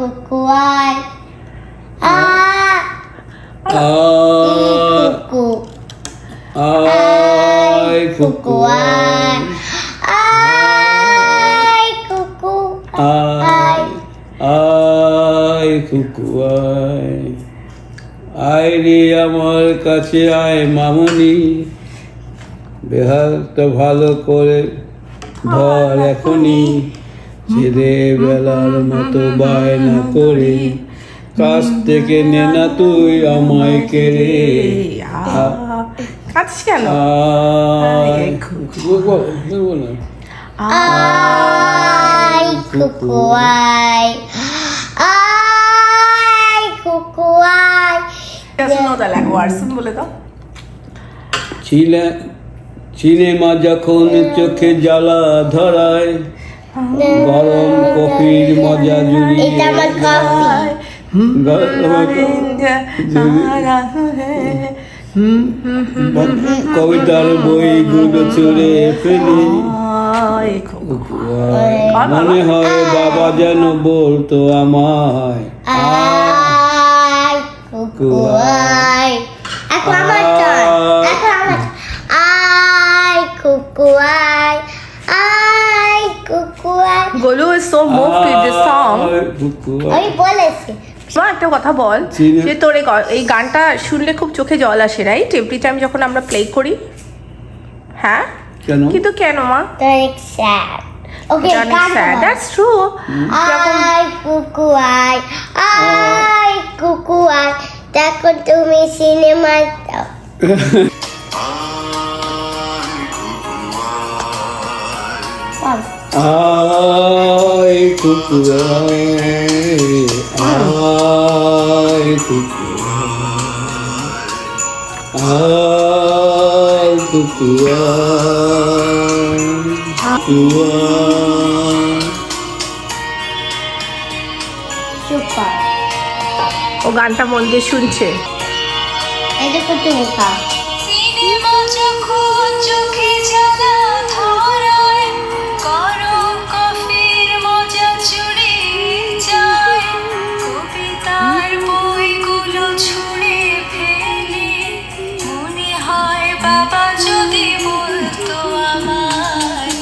কুকুয়াই কুকু আই কুকুয়াই কুকু আই কুকুয়াই আয় রে আমার কাছে আয় মামুনি বেহালটা ভালো করে ধর এখনই ছেলে বেলার মতো বায়না করে কাছ থেকে নে না তুই আমায় কেড়ে কাঁদছিস কেন? আই কুকুয়াই কুকুয়াই শোনো তাহলে একবার শুন বলে দাও। সিনেমা যখন চোখে জ্বালা ধরায় গরম কফির মজা জুড়িয়ে এটা আমার কফি কবিতার বইগুলো ছুঁড়ে ফেলে মনে হয় বাবা যেন বলতো আমায় আই কুকুয়াই এখন আমার টার্ন এখন আমার আই কুকুয়াই গোলু is so moved with this song. আমি বলেছি মা একটা কথা বল যে তোর এই গানটা শুনলে খুব চোখে জল আসে রাইট এভরি টাইম যখন আমরা প্লে করি? হ্যাঁ কেন? কিন্তু কেন মা? That's sad. Okay, sad. That's true. আই কুকুয়াই দেখুন তুমি সিনেমা আই কুকুয়াই আই কুকুয়াই আই কুকুয়াই সুপার ও গানটা মন দিয়ে শুনছে। এটা কত লেখা সিনেমা যখন চোখে জ্বালা ধরায় গরম কফির মজা চুড়ে যায় কবিতার বইগুলো ছুঁড়ে ফেলে মনে হয় বাবা যদি বলতো আমায়